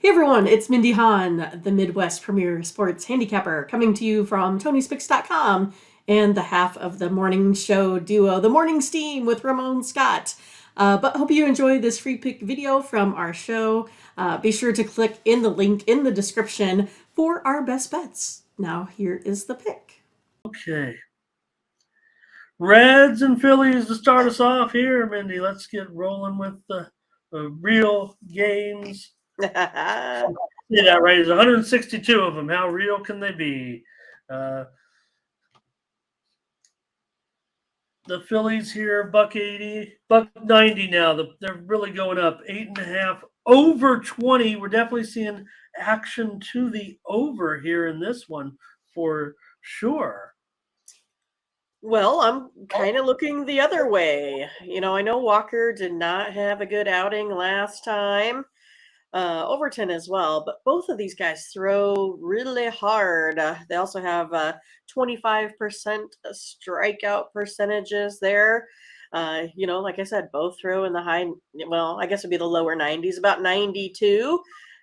Hey everyone, it's Mindy Hahne, the Midwest premier sports handicapper, coming to you from TonySpix.com and the half of the morning show duo, The Morning Steam with Ramon Scott. But hope you enjoy this free pick video from our show. Be sure to click in the link in the description for our best bets. Now here is the pick. Okay. Reds and Phillies to start us off here, Mindy. Let's get rolling with the real games. Say that right. There's 162 of them. How real can they be? The Phillies here, $1.80, $1.90 now. They're really going up. 8.5 over 20. We're definitely seeing action to the over here in this one for sure. Well, I'm kind of looking the other way. I know Walker did not have a good outing last time. Overton as well, but both of these guys throw really hard. They also have 25% strikeout percentages there. Like I said, both throw in the high, well, I guess it'd be the lower 90s, about 92.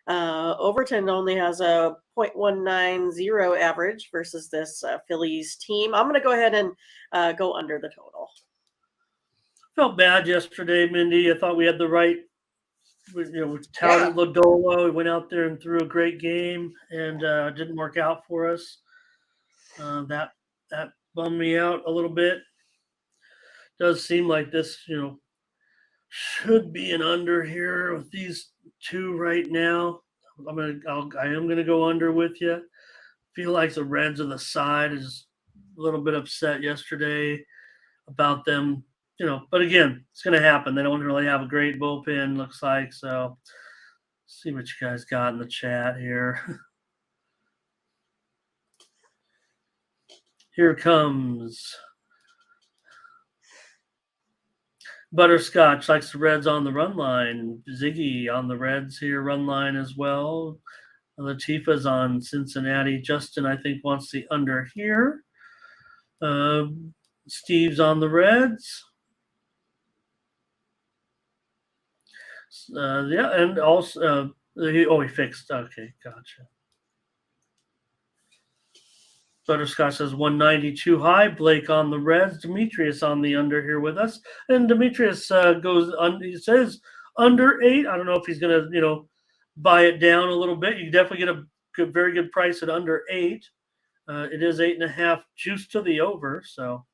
Overton only has a 0.190 average versus this Phillies team. I'm going to go ahead and go under the total. Felt bad yesterday, Mindy. I thought we had the right, with touted Lodolo. He went out there and threw a great game, and didn't work out for us. That bummed me out a little bit. Does seem like this, should be an under here with these two right now. I am gonna go under with you. Feel like the Reds of the side is a little bit upset yesterday about them, but again, it's going to happen. They don't really have a great bullpen, looks like. So, see what you guys got in the chat here. Here comes Butterscotch, likes the Reds on the run line. Ziggy on the Reds here, run line as well. Latifah's on Cincinnati. Justin, I think, wants the under here. Steve's on the Reds. And also, he fixed. Okay, gotcha. Butterscotch says 192 high. Blake on the Reds. Demetrius on the under here with us. And Demetrius goes on. He says under 8. I don't know if he's going to, buy it down a little bit. You definitely get a very good price at under 8. It is 8.5 juice to the over. So.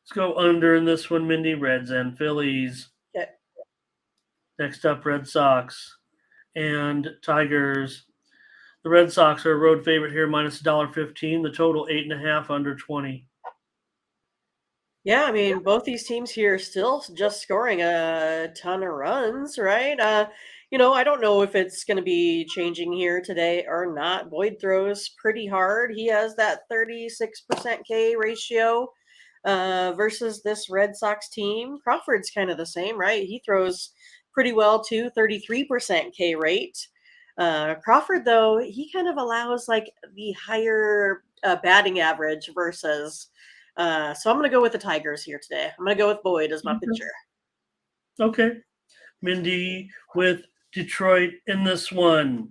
Let's go under in this one, Mindy. Reds and Phillies. Okay. Next up, Red Sox and Tigers. The Red Sox are a road favorite here, minus $1.15. The total 8.5 under 20. Yeah, I mean, both these teams here still just scoring a ton of runs, right? I don't know if it's going to be changing here today or not. Boyd throws pretty hard. He has that 36% K ratio versus this Red Sox team. Crawford's kind of the same, right? He throws pretty well too, 33% K rate. Crawford, though, he kind of allows like the higher batting average versus. So I'm going to go with the Tigers here today. I'm going to go with Boyd as my pitcher. Okay. Mindy with Detroit in this one.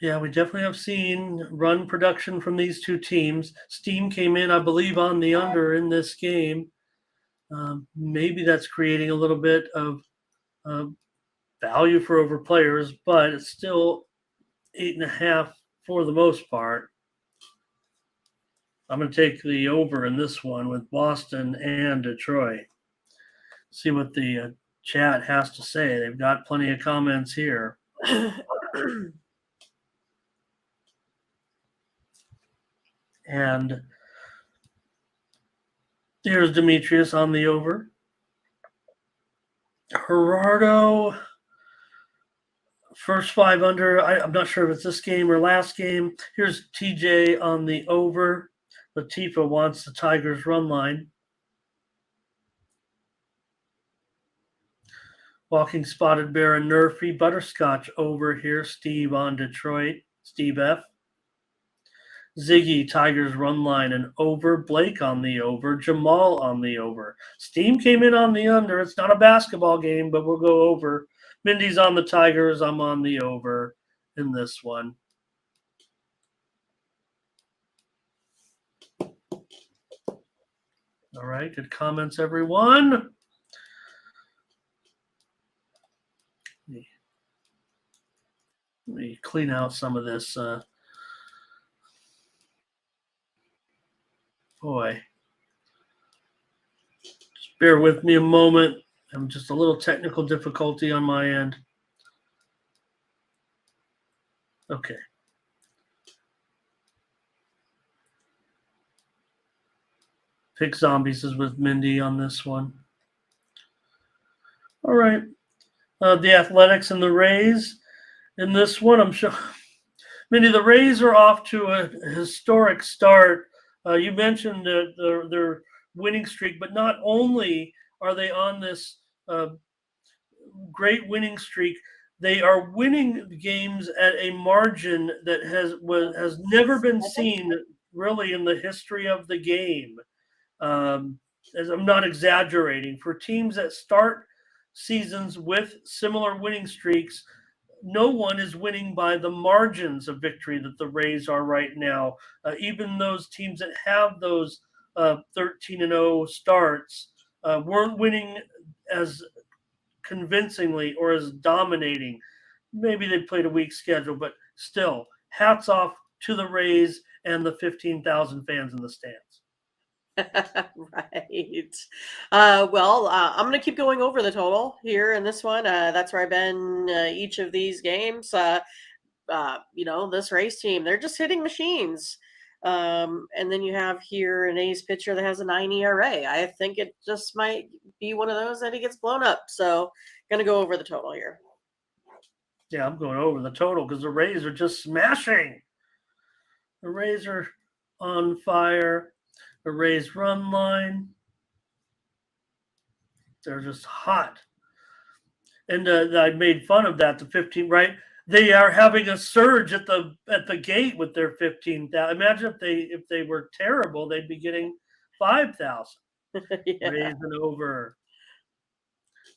Yeah, we definitely have seen run production from these two teams. Steam came in, I believe, on the under in this game. Maybe that's creating a little bit of value for over players, but it's still 8.5 for the most part. I'm going to take the over in this one with Boston and Detroit. See what the chat has to say. They've got plenty of comments here. And here's Demetrius on the over. Gerardo, first 5 under. I'm not sure if it's this game or last game. Here's TJ on the over. Latifah wants the Tigers run line. Walking Spotted Bear and Nerfy. Butterscotch over here. Steve on Detroit. Steve F. Ziggy, Tigers run line and over. Blake on the over. Jamal on the over. Steam came in on the under. It's not a basketball game, but we'll go over. Mindy's on the Tigers. I'm on the over in this one. All right, good comments, everyone. Let me clean out some of this. Boy, just bear with me a moment. I'm just a little technical difficulty on my end. Okay. Pick Zombies is with Mindy on this one. All right. The Athletics and the Rays. In this one, I'm sure, Mindy, the Rays are off to a historic start. You mentioned their winning streak, but not only are they on this great winning streak, they are winning games at a margin that has never been seen really in the history of the game. As I'm not exaggerating, for teams that start seasons with similar winning streaks, no one is winning by the margins of victory that the Rays are right now. Even those teams that have those 13-0 starts weren't winning as convincingly or as dominating. Maybe they played a weak schedule, but still, hats off to the Rays and the 15,000 fans in the stands. Right. I'm going to keep going over the total here in this one. That's where I've been each of these games. This Rays team, they're just hitting machines. And then you have here an A's pitcher that has a 9 ERA. I think it just might be one of those that he gets blown up. So going to go over the total here. Yeah, I'm going over the total because the Rays are just smashing. The Rays are on fire. The Rays run line. They're just hot. And I made fun of that, the 15, right? They are having a surge at the gate with their 15,000. Imagine if they were terrible, they'd be getting 5,000. Yeah. Rays and over.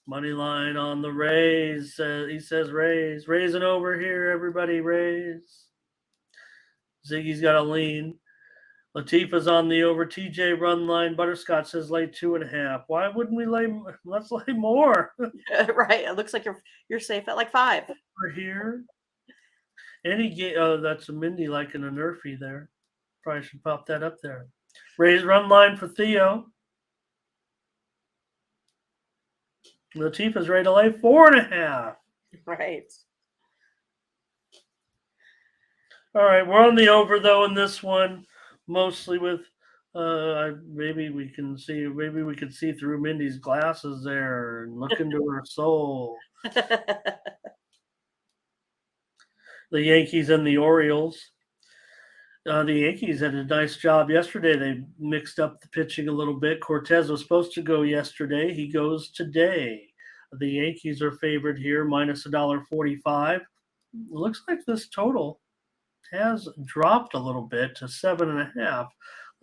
Money line on the Rays. He says Rays. Rays and over here, everybody. Rays. Ziggy's got a lean. Latifah's on the over. TJ run line. Butterscotch says lay 2.5. Why wouldn't we lay? Let's lay more. Right. It looks like you're safe at like 5. Over here. Any game. Oh, that's a Mindy liking a Nerfy there. Probably should pop that up there. Rays run line for Theo. Latifah's ready to lay 4.5. Right. All right, we're on the over though in this one, mostly with maybe we could see through Mindy's glasses there and look into her soul. The Yankees and the Orioles. The Yankees had a nice job yesterday. They mixed up the pitching a little bit. Cortez was supposed to go yesterday. He goes today. The Yankees are favored here, minus $1.45. Looks like this total has dropped a little bit to 7.5.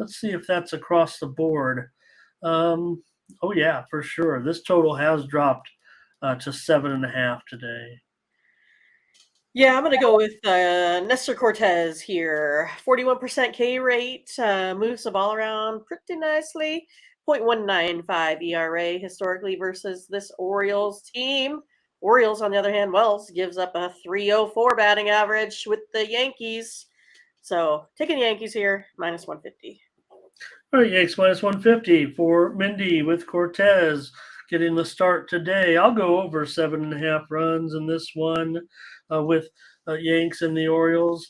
Let's see if that's across the board. Oh, yeah, for sure. This total has dropped to 7.5 today. Yeah, I'm going to go with Nestor Cortez here. 41% K rate, moves the ball around pretty nicely. 0.195 ERA historically versus this Orioles team. Orioles, on the other hand, Wells gives up a 304 batting average with the Yankees. So taking the Yankees here, minus 150. All right, Yanks minus 150 for Mindy with Cortez getting the start today. I'll go over 7.5 runs in this one with Yanks and the Orioles.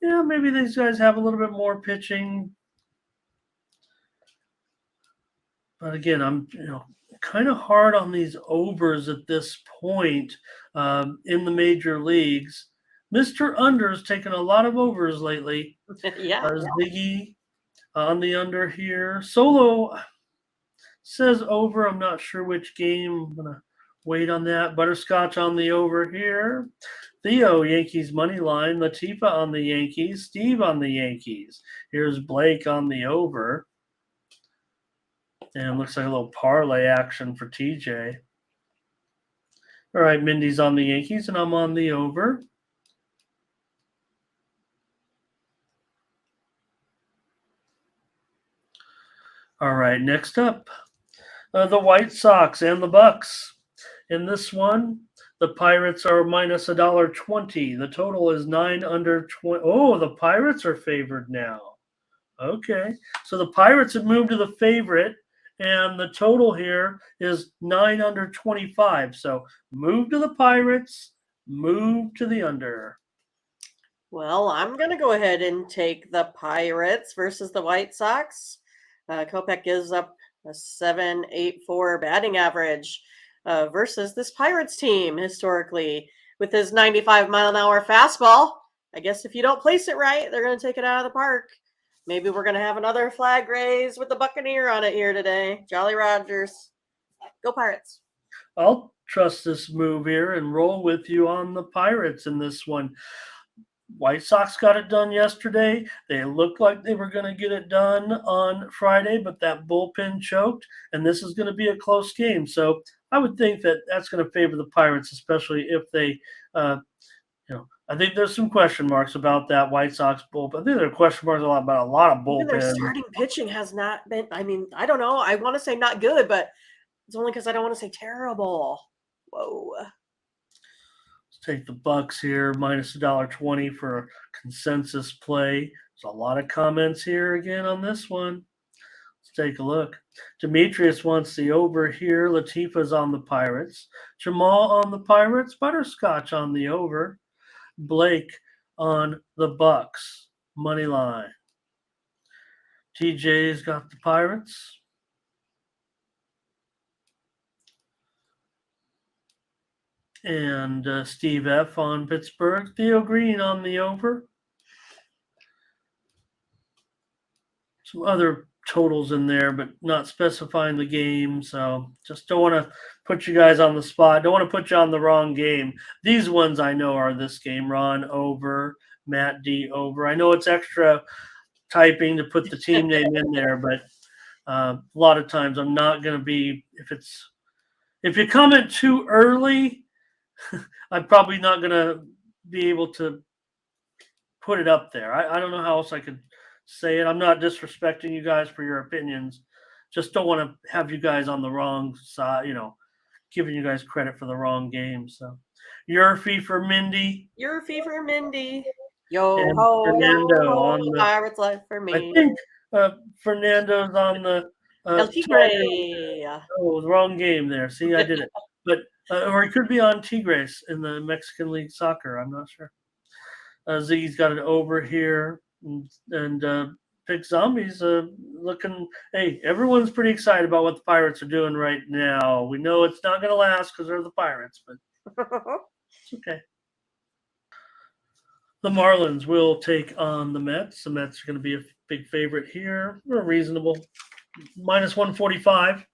Maybe these guys have a little bit more pitching. But again, I'm kind of hard on these overs at this point in the major leagues. Mr. Under's taken a lot of overs lately. Yeah. Ziggy on the under here. Solo says over. I'm not sure which game. I'm going to wait on that. Butterscotch on the over here. Theo, Yankees money line. Latifa on the Yankees. Steve on the Yankees. Here's Blake on the over. And looks like a little parlay action for TJ. All right, Mindy's on the Yankees, and I'm on the over. All right, next up, the White Sox and the Bucks. In this one, the Pirates are minus $1.20. The total is 9 under 20. Oh, the Pirates are favored now. Okay, so the Pirates have moved to the favorite, and the total here is 9 under 25. So move to the Pirates, move to the under. Well, I'm going to go ahead and take the Pirates versus the White Sox. Kopech gives up a 7.84 batting average versus this Pirates team historically with his 95-mile-an-hour fastball. I guess if you don't place it right, they're going to take it out of the park. Maybe we're going to have another flag raise with the Buccaneer on it here today. Jolly Rogers. Go Pirates. I'll trust this move here and roll with you on the Pirates in this one. White Sox got it done yesterday. They looked like they were going to get it done on Friday, but that bullpen choked, and this is going to be a close game. So I would think that that's going to favor the Pirates, especially if they, I think there's some question marks about that White Sox bullpen. I think there are question marks about a lot of bullpen. Their starting pitching has not been, I don't know. I want to say not good, but it's only because I don't want to say terrible. Whoa. Take the Bucks here, minus $1.20 for a consensus play. There's a lot of comments here again on this one. Let's take a look. Demetrius wants the over here. Latifa's on the Pirates. Jamal on the Pirates. Butterscotch on the over. Blake on the Bucks. Money line. TJ's got the Pirates. And Steve F. on Pittsburgh. Theo Green on the over. Some other totals in there, but not specifying the game. So just don't want to put you guys on the spot. Don't want to put you on the wrong game. These ones I know are this game. Ron over. Matt D over. I know it's extra typing to put the team name in there, but a lot of times I'm not going to be, if you comment too early, I'm probably not going to be able to put it up there. I don't know how else I could say it. I'm not disrespecting you guys for your opinions. Just don't want to have you guys on the wrong side, giving you guys credit for the wrong game. So, your fee for Mindy. Your fee for Mindy. Yo and ho, Fernando ho, on the Pirates life for me. I think Fernando's on the El Tigre. Oh, the wrong game there. See, I did it. But or it could be on Tigres in the Mexican League Soccer. I'm not sure. Ziggy's got it over here, and Pick Zombies looking. Hey, everyone's pretty excited about what the Pirates are doing right now. We know it's not going to last because they're the Pirates, but it's okay. The Marlins will take on the Mets. The Mets are going to be a big favorite here. We're reasonable. Minus 145.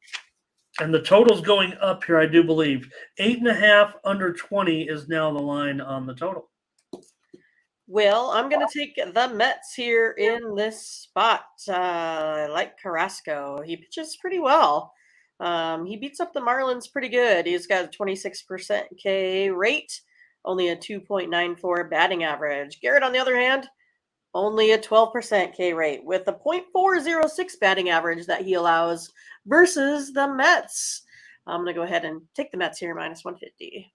And the total's going up here, I do believe. 8.5 under 20 is now the line on the total. Well, I'm going to take the Mets here in this spot. I like Carrasco. He pitches pretty well. He beats up the Marlins pretty good. He's got a 26% K rate, only a 2.94 batting average. Garrett, on the other hand, only a 12% K rate with a .406 batting average that he allows versus the Mets. I'm going to go ahead and take the Mets here, minus 150.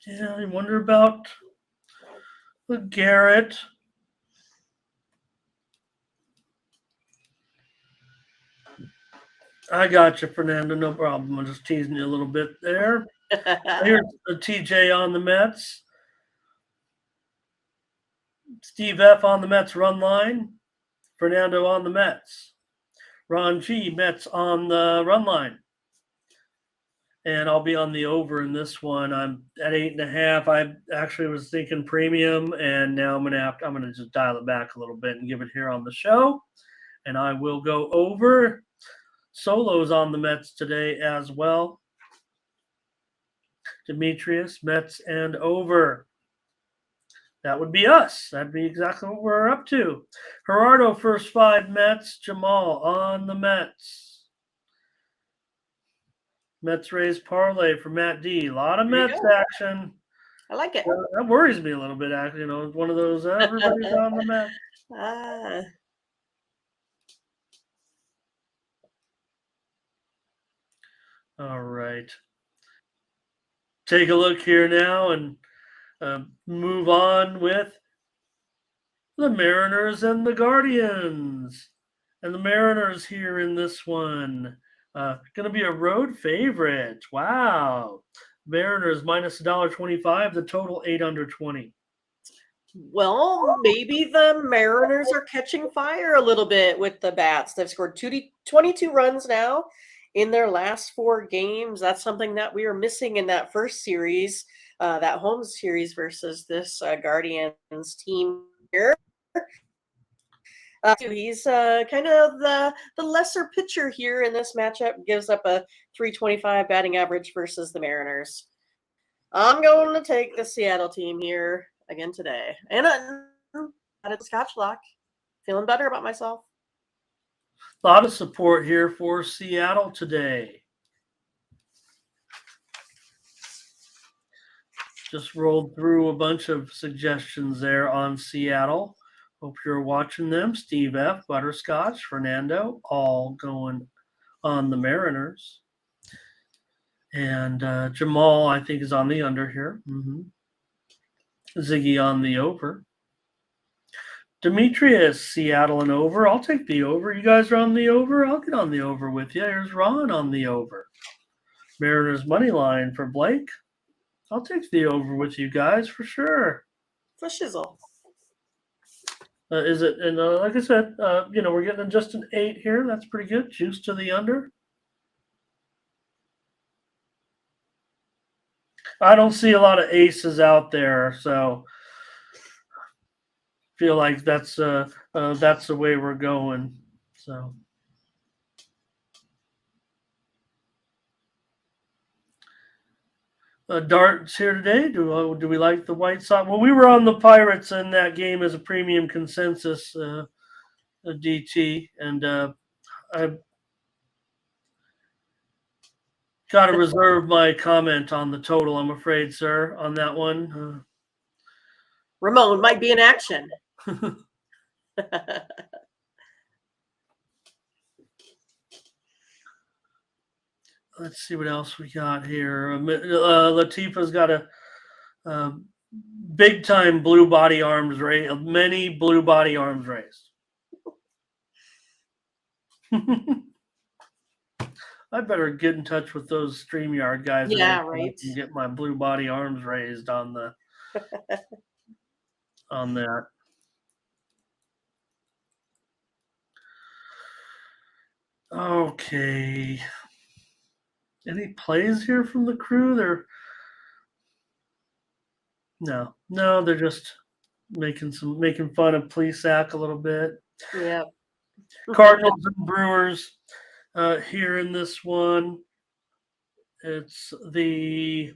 Yeah, I wonder about the Garrett. I got you, Fernando. No problem. I'm just teasing you a little bit there. Here's the TJ on the Mets. Steve F. on the Mets run line. Fernando on the Mets. Ron G. Mets on the run line. And I'll be on the over in this one. I'm at 8.5. I actually was thinking premium, and now I'm gonna just dial it back a little bit and give it here on the show. And I will go over. Solo's on the Mets today as well. Demetrius, Mets, and over. That would be us. That'd be exactly what we're up to. Gerardo, first 5 Mets. Jamal on the Mets. Mets Rays parlay for Matt D. A lot of Mets action. I like it. That worries me a little bit, actually. It's one of those, everybody's on the Mets. All right. Take a look here now and move on with the Mariners and the Guardians. And the Mariners here in this one. Going to be a road favorite. Wow. Mariners minus $1.25. The total 8 under 20. Well, maybe the Mariners are catching fire a little bit with the bats. They've scored 22 runs now in their last 4 games. That's something that we were missing in that first series, that home series versus this Guardians team here. He's kind of the lesser pitcher here in this matchup. Gives up a 325 batting average versus the Mariners. I'm going to take the Seattle team here again today. And at the Scotch Lock. Feeling better about myself. A lot of support here for Seattle today. Just rolled through a bunch of suggestions there on Seattle. Hope you're watching them. Steve F., Butterscotch, Fernando, all going on the Mariners. And Jamal, I think, is on the under here. Ziggy on the over. Demetrius, Seattle and over. I'll take the over. You guys are on the over? I'll get on the over with you. Here's Ron on the over. Mariners money line for Blake. I'll take the over with you guys for sure. For shizzle. Is it? And like I said, we're getting just an 8 here. That's pretty good. Juice to the under. I don't see a lot of aces out there, so feel like that's the way we're going. So. Darts here today. Do we like the White Sox? Well, we were on the Pirates in that game as a premium consensus DT, and I've got to reserve my comment on the total, I'm afraid, sir, on that one. Ramon might be in action. Let's see what else we got here. Latifa's got a big-time blue body arms race. Many blue body arms raised. I better get in touch with those StreamYard guys. Yeah, right. And get my blue body arms raised on the on that. Okay. Any plays here from the crew? They're just making fun of Plesac a little bit. Yeah. Cardinals and Brewers here in this one. It's the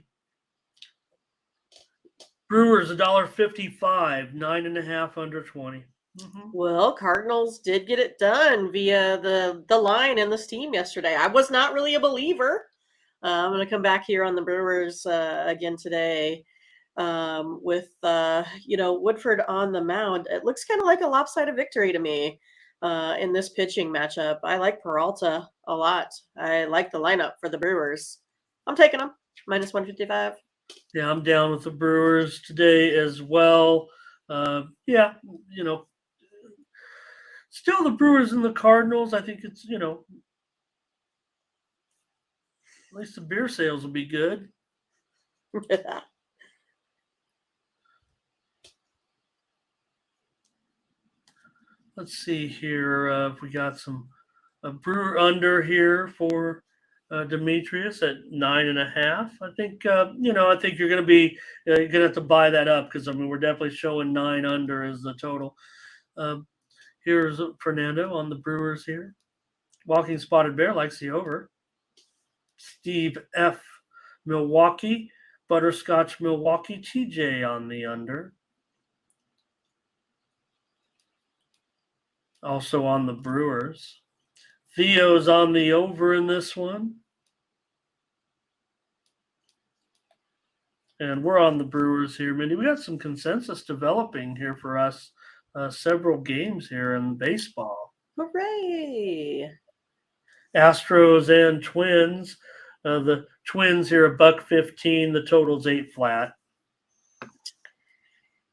Brewers $1.55, 9.5 under 20. Well, Cardinals did get it done via the line in this team yesterday. I was not really a believer. I'm going to come back here on the Brewers again today with Woodford on the mound. It looks kind of like a lopsided victory to me in this pitching matchup. I like Peralta a lot. I like the lineup for the Brewers. I'm taking them minus 155. Yeah, I'm down with the Brewers today as well. Still the Brewers and the Cardinals. I think it's, at least the beer sales will be good. Let's see here if we got some Brewer under here for Demetrius at 9.5. I think I think you're going to be you're going to have to buy that up because we're definitely showing 9 under as the total. Here's Fernando on the Brewers here. Walking Spotted Bear likes the over. Steve F. Milwaukee. Butterscotch Milwaukee, TJ on the under. Also on the Brewers. Theo's on the over in this one. And we're on the Brewers here, Mindy. We got some consensus developing here for us. Several games here in baseball. Hooray! Astros and Twins. The Twins here $1.15. The total's 8 flat.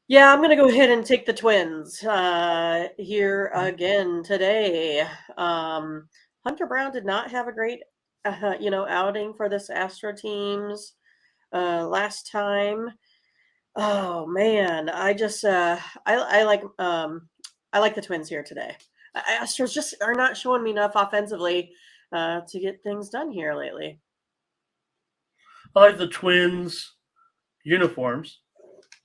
Yeah, I'm going to go ahead and take the Twins here again today. Hunter Brown did not have a great, outing for this Astro teams last time. Oh man, I just I like the Twins here today. Astros just are not showing me enough offensively to get things done here lately. I like the Twins uniforms.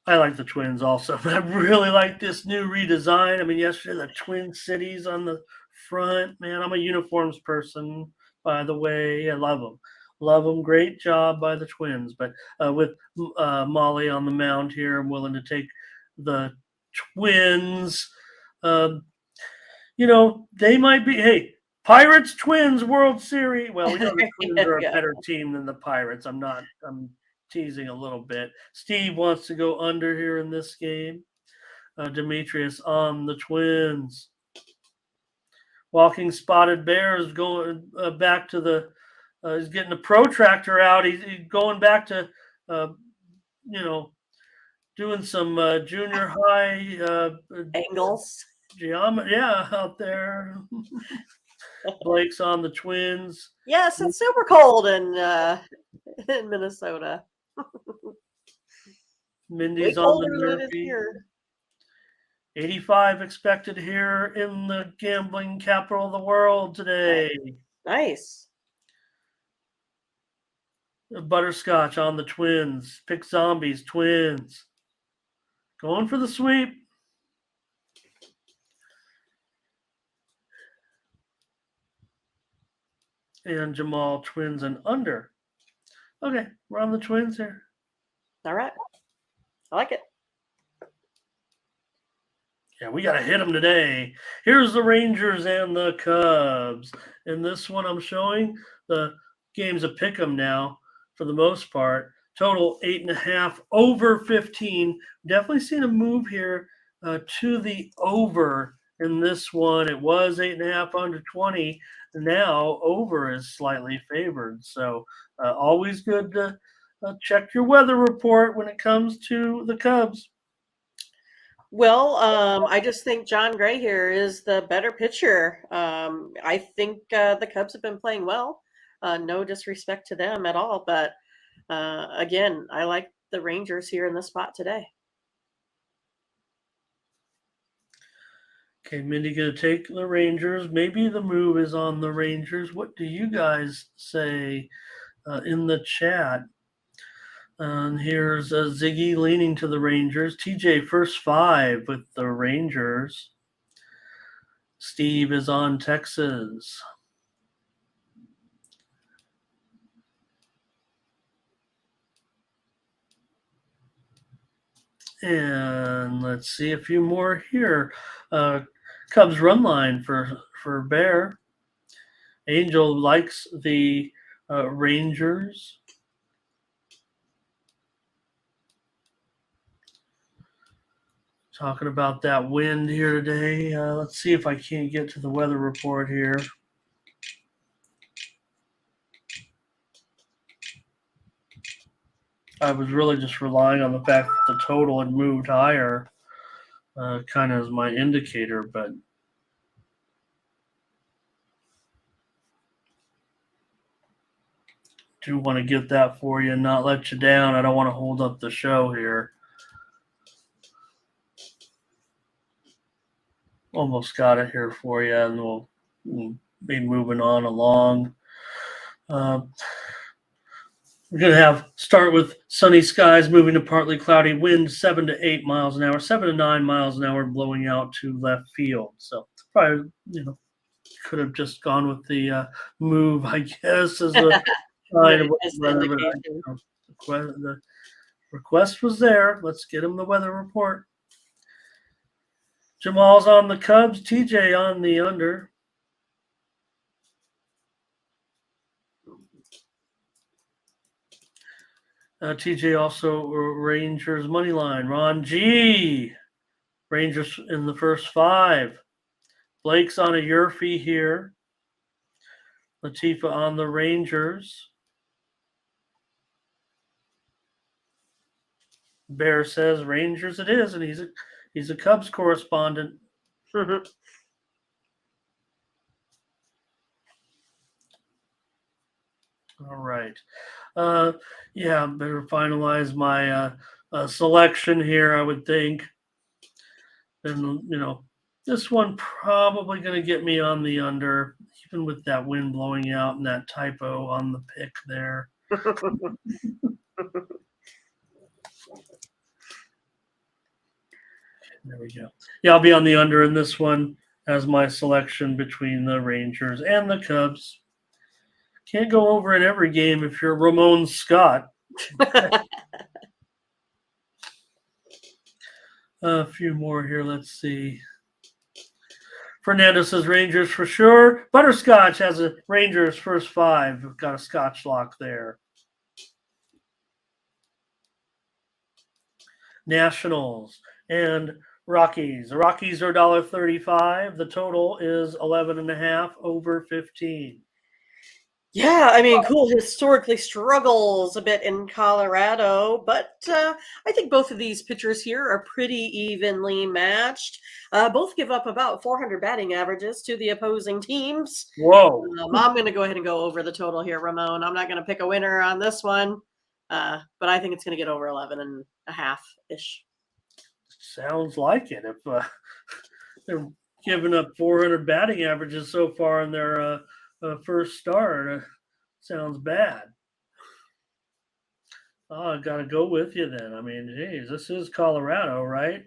I like the Twins also. I really like this new redesign. I mean, yesterday the Twin Cities on the front. Man, I'm a uniforms person, by the way. I love them. Love them. Great job by the Twins. But with Molly on the mound here, I'm willing to take the Twins. They might be, hey, Pirates, Twins, World Series. Well, we know the Twins are a better team than the Pirates. I'm teasing a little bit. Steve wants to go under here in this game. Demetrius on the Twins. Walking Spotted Bear is going back to the he's getting the protractor out. He's going back to doing some junior high angles. Out there. Blake's on the Twins. Yes, it's super cold in Minnesota. Mindy's on the Murphy. 85 expected here in the gambling capital of the world today. Nice. Butterscotch on the Twins. Pick Zombies, Twins. Going for the sweep. And Jamal, Twins and under. Okay, we're on the Twins here. All right. I like it. Yeah, we got to hit them today. Here's the Rangers and the Cubs. In this one I'm showing, the game's a pick 'em now for the most part. Total 8.5, over 15. Definitely seen a move here to the over in this one. It was 8.5 under 20. Now over is slightly favored. So always good to check your weather report when it comes to the Cubs. Well, I just think John Gray here is the better pitcher. I think the Cubs have been playing well. No disrespect to them at all. But again, I like the Rangers here in the spot today. Okay, Mindy going to take the Rangers. Maybe the move is on the Rangers. What do you guys say in the chat? And here's Ziggy leaning to the Rangers. TJ first 5 with the Rangers. Steve is on Texas. And let's see a few more here. Cubs run line for Bear. Angel likes the Rangers. Talking about that wind here today. Let's see if I can't get to the weather report here. I was really just relying on the fact that the total had moved higher, kind of as my indicator, but do want to get that for you and not let you down. I don't want to hold up the show here. Almost got it here for you, and we'll be moving on along. We're going to start with sunny skies, moving to partly cloudy, wind 7 to 8 miles an hour, 7 to 9 miles an hour, blowing out to left field. So probably, could have just gone with the move, I guess, as a sign of what the The request was there. Let's get him the weather report. Jamal's on the Cubs. TJ on the under. TJ also Rangers money line. Ron G. Rangers in the first 5. Blake's on a Yurfee here. Latifa on the Rangers. Bear says Rangers it is, and he's a Cubs correspondent. All right. Yeah, better finalize my selection here, I would think. And, this one probably going to get me on the under, even with that wind blowing out and that typo on the pick there. There we go. Yeah, I'll be on the under in this one as my selection between the Rangers and the Cubs. Can't go over in every game if you're Ramon Scott. A few more here. Let's see. Fernando says Rangers for sure. Butterscotch has a Rangers first 5. We've got a Scotch lock there. Nationals and Rockies. The Rockies are $1.35. The total is 11.5 over 15. Yeah, I mean, Cool historically struggles a bit in Colorado, but I think both of these pitchers here are pretty evenly matched. Both give up about 400 batting averages to the opposing teams. Whoa. I'm going to go ahead and go over the total here, Ramon. I'm not going to pick a winner on this one, but I think it's going to get over 11.5-ish. Sounds like it. If they're giving up 400 batting averages so far in their first start, sounds bad. I got to go with you then. I mean, geez, this is Colorado, right?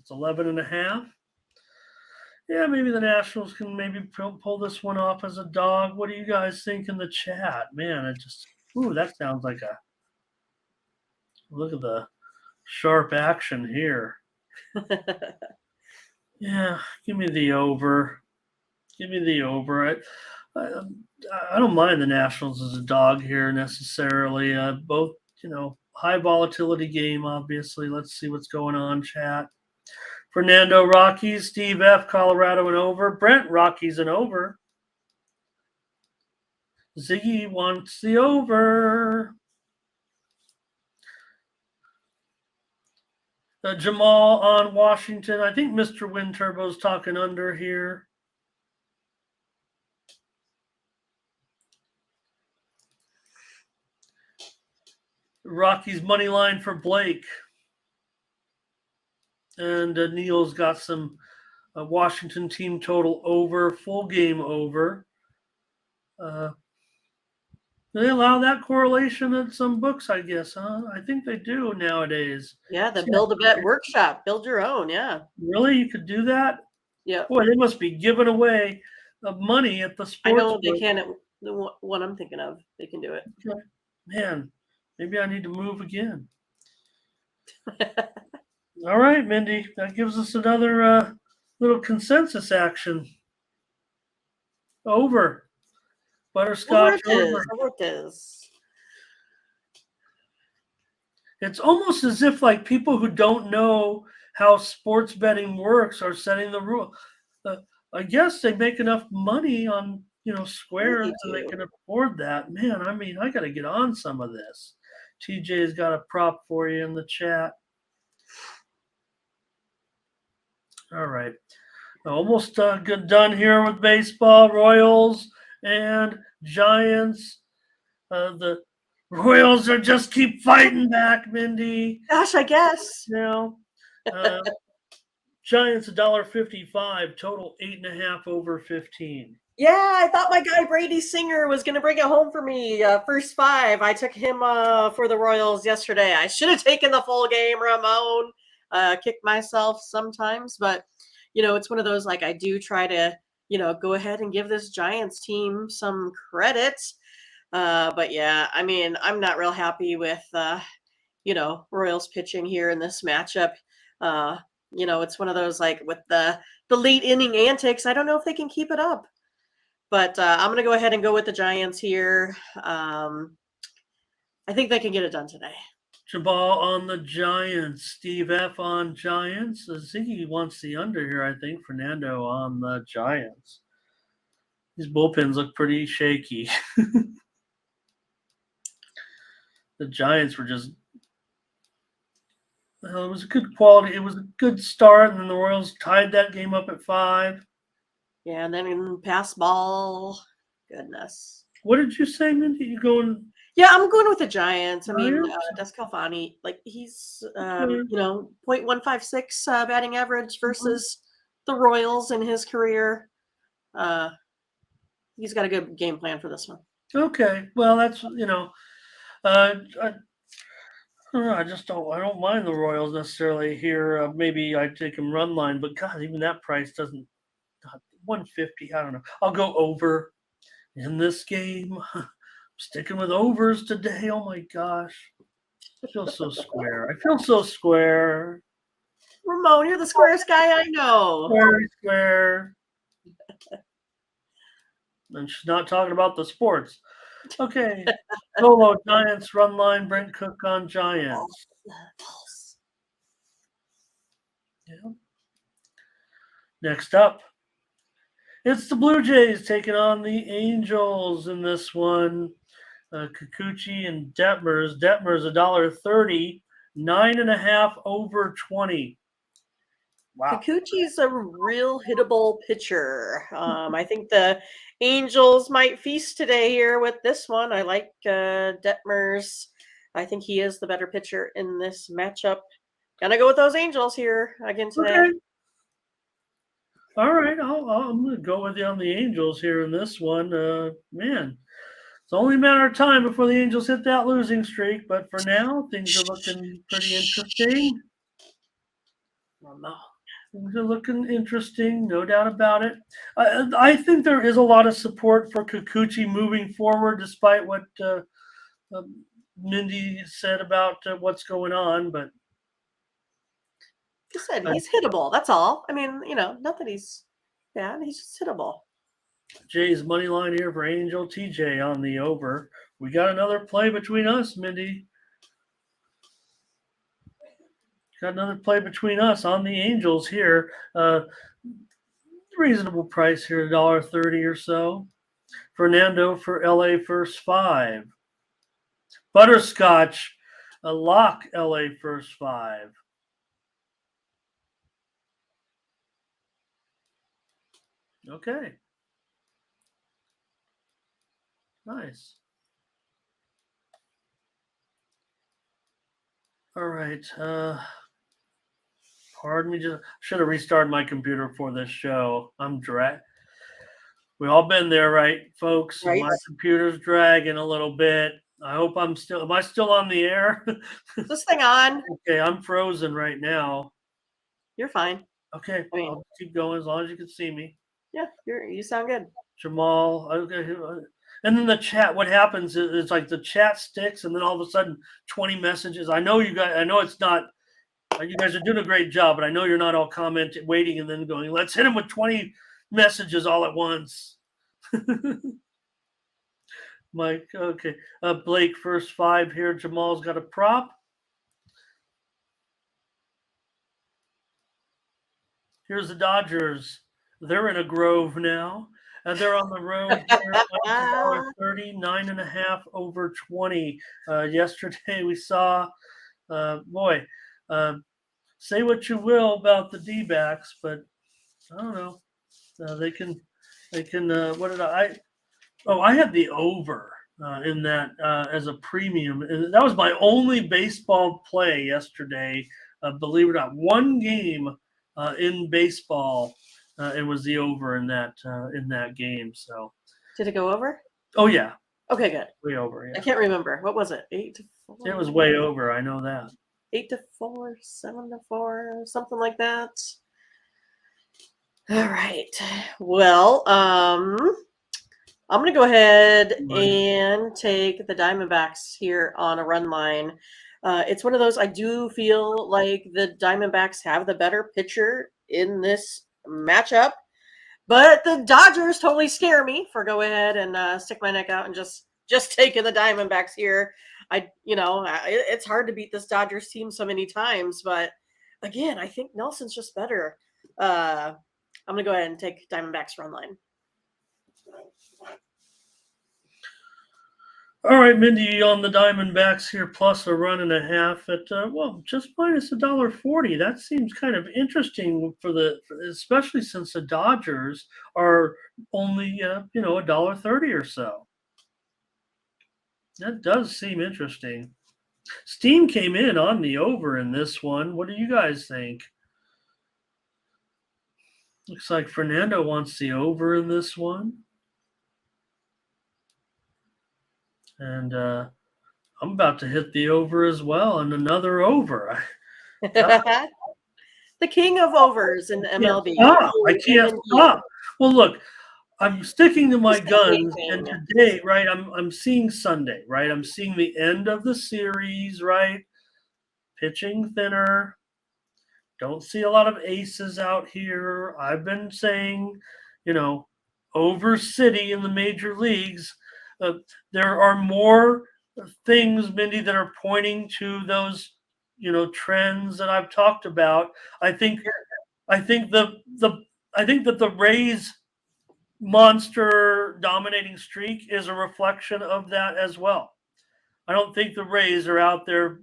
It's 11.5. Yeah, maybe the Nationals can maybe pull this one off as a dog. What do you guys think in the chat? Man, that sounds like look at the sharp action here. Yeah, give me the over. Give me the over. I don't mind the Nationals as a dog here necessarily. Both, high volatility game, obviously. Let's see what's going on, chat. Fernando, Rockies. Steve F, Colorado and over. Brent, Rockies and over. Ziggy wants the over. Jamal on Washington. I think Mr. Wind Turbo's talking under here. Rockies money line for Blake. And Neil's got some Washington team total over, full game over. They allow that correlation in some books, I guess, huh? I think they do nowadays. Yeah, the Build-A-Bet workshop. Build your own, yeah. Really? You could do that? Yeah. Boy, they must be giving away money at the sports. I know they can. The one I'm thinking of, they can do it. Okay. Man, maybe I need to move again. All right, Mindy. That gives us another little consensus action. Over. Butterscotch over. It is. It's almost as if like people who don't know how sports betting works are setting the rule. I guess they make enough money on Square so they can afford that. Man, I mean, I got to get on some of this. TJ's got a prop for you in the chat. All right. Almost done here with baseball. Royals and Giants. The Royals are just keep fighting back, Mindy. Gosh, I guess. Giants $1.55, total 8.5 over 15. Yeah, I thought my guy Brady Singer was going to bring it home for me. First 5. I took him for the Royals yesterday. I should have taken the full game, Ramon. Kick myself sometimes, but it's one of those, like, I do try to go ahead and give this Giants team some credit. But yeah, I mean, I'm not real happy with Royals pitching here in this matchup. Uh, it's one of those like with the late inning antics. I don't know if they can keep it up. But I'm going to go ahead and go with the Giants here. I think they can get it done today. Jabal on the Giants. Steve F on Giants. Ziggy wants the under here, I think. Fernando on the Giants. These bullpens look pretty shaky. The Giants were just. It was a good quality. It was a good start, and then the Royals tied that game up at 5. Yeah, and then in pass ball. Goodness. What did you say, Mindy? You going? Yeah, I'm going with the Giants. I mean, Giants? Descalfani, like he's, Okay. 0.156 batting average versus the Royals in his career. He's got a good game plan for this one. Okay. Well, that's I don't know. I don't mind the Royals necessarily here. Maybe I take them run line, but God, even that price doesn't. 150. I don't know. I'll go over in this game. I'm sticking with overs today. Oh my gosh. I feel so square. I feel so square. Ramon, you're the squarest guy I know. Very square. And she's not talking about the sports. Okay. Solo Giants run line. Brent Cook on Giants. Yeah. Next up, it's the Blue Jays taking on the Angels in this one. Kikuchi and Detmers. Detmers $1.30, 9.5 over 20. Wow. Kikuchi's a real hittable pitcher. I think the Angels might feast today here with this one. I like Detmers. I think he is the better pitcher in this matchup. Gonna go with those Angels here again today. Okay. All right. I'm going to go with you on the Angels here in this one. Man, it's only a matter of time before the Angels hit that losing streak. But for now, things are looking pretty interesting. Things are looking interesting, no doubt about it. I think there is a lot of support for Kikuchi moving forward, despite what Mindy said about what's going on. But He said he's hittable. That's all. I mean, not that he's bad. He's just hittable. Jay's money line here for Angel TJ on the over. We got another play between us, Mindy. Got another play between us on the Angels here. Reasonable price here, $1.30 or so. Fernando for LA first 5. Butterscotch, a lock LA first 5. Okay. Nice. All right. Pardon me. Just should have restarted my computer for this show. I'm drag. We all been there, right, folks? Right. My computer's dragging a little bit. I hope I'm still. Am I still on the air? Is this thing on? Okay, I'm frozen right now. You're fine. Okay, I mean- I'll keep going as long as you can see me. Yeah, you sound good. Jamal. Okay. And then the chat, what happens is it's like the chat sticks, and then all of a sudden 20 messages. I know you guys, I know it's not, you guys are doing a great job, but I know you're not all commenting, waiting, and then going, let's hit him with 20 messages all at once. Mike, okay. Blake, first 5 here. Jamal's got a prop. Here's the Dodgers. They're in a grove now. They're on the road here. $1.30, 9.5 over 20. Yesterday we saw, say what you will about the D-backs, but I don't know. They can. What did I? Oh, I had the over in that as a premium. And that was my only baseball play yesterday. Believe it or not, one game in baseball. It was the over in that game. So Did it go over? Oh yeah. Okay, good. Way over. Yeah. I can't remember. What was it? 8-4. It was way over. I know that. 8-4, 7-4, something like that. All right. Well, I'm going to go ahead and take the Diamondbacks here on a run line. It's one of those, I do feel like the Diamondbacks have the better pitcher in this matchup, but the Dodgers totally scare me for go ahead and stick my neck out and just taking the Diamondbacks here. It's hard to beat this Dodgers team so many times, but again, I think Nelson's just better. I'm going to go ahead and take Diamondbacks run line. All right, Mindy, on the Diamondbacks here, plus a run and a half at just minus $1.40. That seems kind of interesting especially since the Dodgers are only $1.30 or so. That does seem interesting. Steam came in on the over in this one. What do you guys think? Looks like Fernando wants the over in this one. And I'm about to hit the over as well, and another over. The king of overs in the MLB. I can't stop. Well, look, I'm sticking to my guns, and today, right, I'm seeing Sunday, right? I'm seeing the end of the series, right? Pitching thinner. Don't see a lot of aces out here. I've been saying, over City in the major leagues. There are more things, Mindy, that are pointing to those, trends that I've talked about. I think that the Rays monster dominating streak is a reflection of that as well. I don't think the Rays are out there,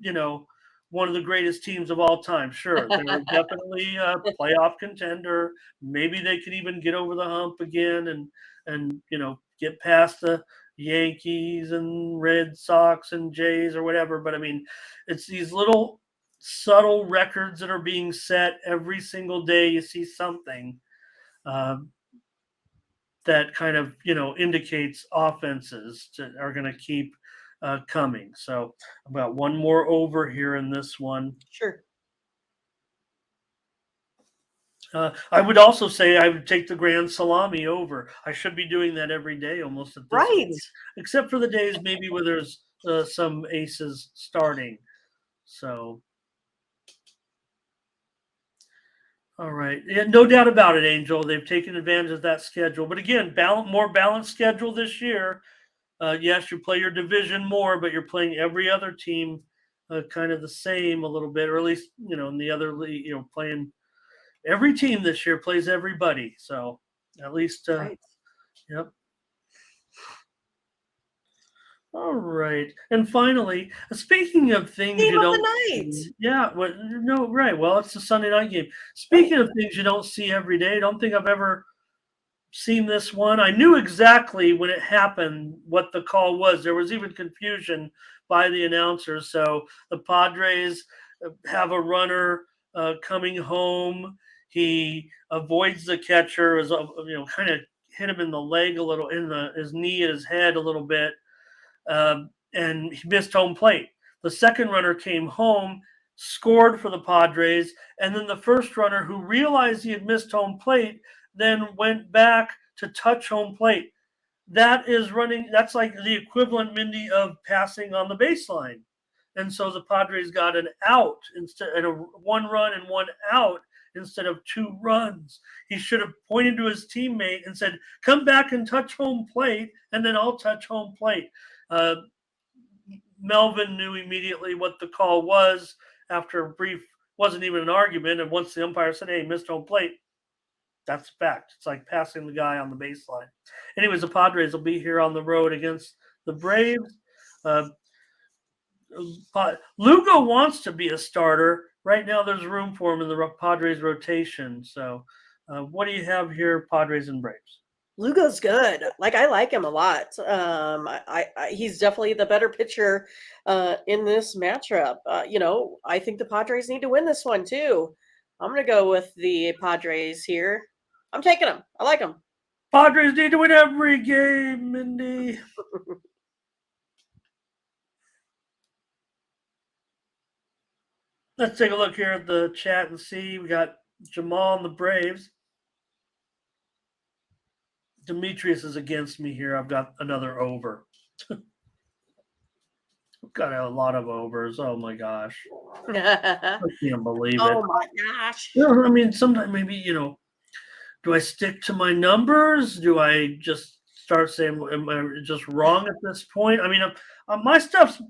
one of the greatest teams of all time. Sure, they're definitely a playoff contender. Maybe they could even get over the hump again and get past the Yankees and Red Sox and Jays or whatever. But I mean, it's these little subtle records that are being set every single day. You see something that kind of indicates offenses that are going to keep coming. So about one more over here in this one. Sure. I would also say I would take the Grand Salami over. I should be doing that every day almost at this point, except for the days maybe where there's some aces starting. So, all right. Yeah, no doubt about it, Angel. They've taken advantage of that schedule. But again, more balanced schedule this year. Yes, you play your division more, but you're playing every other team kind of the same a little bit, or at least, in the other league, playing every team this year plays everybody. So at least, right. Yep. All right. And finally, speaking of things Game you of don't the night. see, yeah, no, right. Well, it's a Sunday night game. Speaking of things you don't see every day, I don't think I've ever seen this one. I knew exactly when it happened what the call was. There was even confusion by the announcers. So the Padres have a runner coming home. He avoids the catcher, kind of hit him in the leg a little, his knee and his head a little bit, and he missed home plate. The second runner came home, scored for the Padres, and then the first runner, who realized he had missed home plate, then went back to touch home plate. That's like the equivalent, Mindy, of passing on the baseline. And so the Padres got an out and a 1 run and 1 out instead of 2 runs. He should have pointed to his teammate and said, "Come back and touch home plate, and then I'll touch home plate." Melvin knew immediately what the call was after a brief, wasn't even an argument. And once the umpire said, "Hey, missed home plate," that's a fact. It's like passing the guy on the baseline. Anyways, the Padres will be here on the road against the Braves. Lugo wants to be a starter. Right now, there's room for him in the Padres rotation. So what do you have here, Padres and Braves? Lugo's good. I like him a lot. He's definitely the better pitcher in this matchup. I think the Padres need to win this one too. I'm going to go with the Padres here. I'm taking them. I like them. Padres need to win every game, Mindy. Let's take a look here at the chat and see. We got Jamal and the Braves. Demetrius is against me here. I've got another over. I've got a lot of overs. Oh my gosh. I can't believe it. Oh my gosh. I mean, sometimes maybe, do I stick to my numbers? Do I just start saying, am I just wrong at this point? I mean, my stuff's,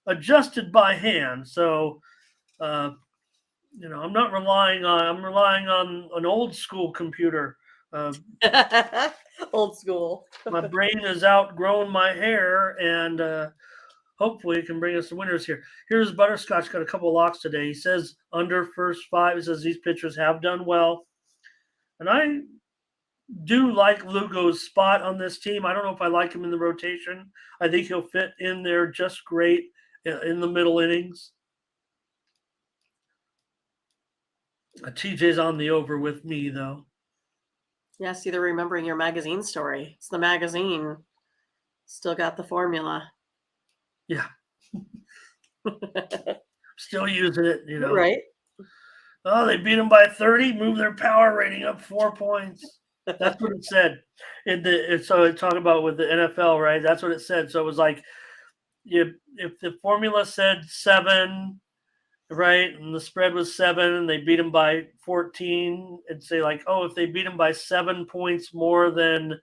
adjusted by hand. So, I'm relying on an old school computer. Old school. My brain has outgrown my hair, and hopefully it can bring us some winners here. Here's Butterscotch, got a couple locks today. He says under first 5. He says these pitchers have done well. And I do like Lugo's spot on this team. I don't know if I like him in the rotation. I think he'll fit in there just great in the middle innings. TJ's on the over with me, though. Yeah, see, they're remembering your magazine story. It's the magazine. Still got the formula. Yeah. Still using it, Right. Oh, they beat them by 30, move their power rating up 4 points. That's what it said. So it talked about with the NFL, right? That's what it said. So it was like, if the formula said 7, right, and the spread was 7, and they beat them by 14, it'd say like, oh, if they beat them by 7 points more than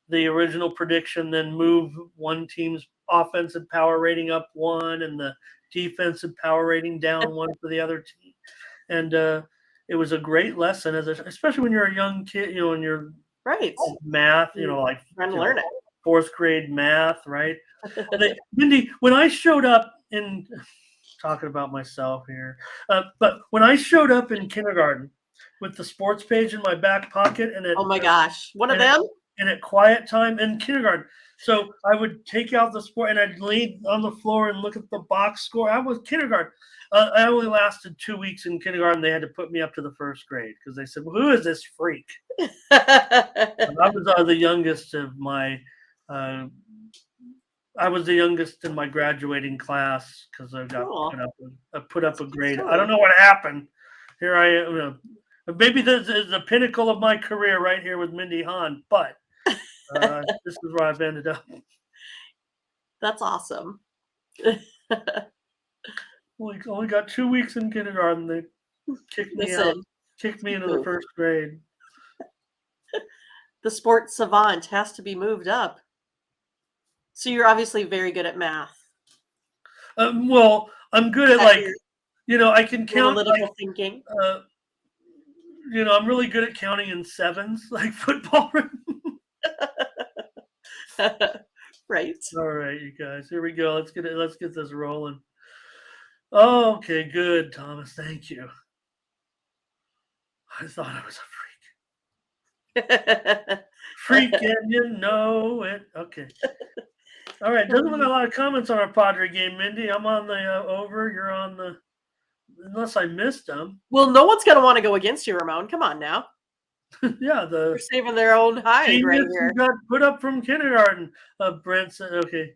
the original prediction, then move one team's offensive power rating up 1 and the defensive power rating down 1 for the other team. And it was a great lesson, especially when you're a young kid, and you're right. Math, like trying to learn it. 4th grade math, right? Mindy, when I showed up in talking about myself here, but when I showed up in kindergarten with the sports page in my back pocket, and oh my gosh, one of them, and at quiet time in kindergarten. So I would take out the sport and I'd lay on the floor and look at the box score. I was kindergarten. I only lasted 2 weeks in kindergarten. They had to put me up to the 1st grade because they said, well, who is this freak? I was the youngest of my I was the youngest in my graduating class because I got put up a grade. I don't know what happened. Here I am. Maybe this is the pinnacle of my career right here with Mindy Hahne, but this is where I've ended up. That's awesome. Only got 2 weeks in kindergarten. They kicked me out. Kicked me into the 1st grade. The sports savant has to be moved up. So you're obviously very good at math. Well, I'm good at I can count analytical thinking. I'm really good at counting in 7s, like football. Right. All right, you guys. Here we go. Let's get this rolling. Oh, okay, good, Thomas. Thank you. I thought I was a freak. Freak, and you know it. Okay. All right. Doesn't look like a lot of comments on our Padre game, Mindy. I'm on the over. You're on the. Unless I missed them. Well, no one's going to want to go against you, Ramon. Come on now. Yeah, they're saving their own hide right here. Got put up from kindergarten. Brent said, okay.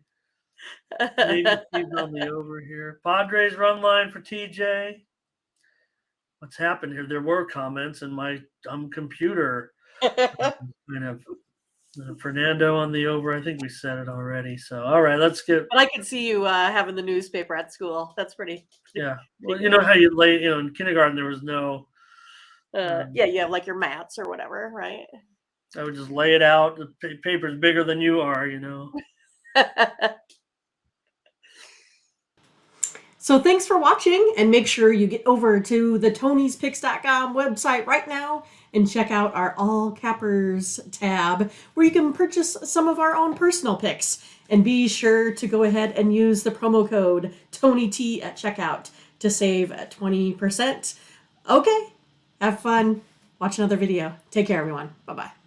Maybe he's on the over here. Padres run line for TJ. What's happened here? There were comments in my dumb computer. Kind of Fernando on the over. I think we said it already. So, all right, let's get. But I can see you having the newspaper at school. That's pretty. Yeah. Well, you know how you lay, in kindergarten, there was no. Yeah, you have like your mats or whatever, right? I would just lay it out. The paper's bigger than you are, So thanks for watching, and make sure you get over to the Tony'sPicks.com website right now and check out our All Cappers tab where you can purchase some of our own personal picks. And be sure to go ahead and use the promo code TonyT at checkout to save 20%. Okay, have fun. Watch another video. Take care, everyone. Bye-bye.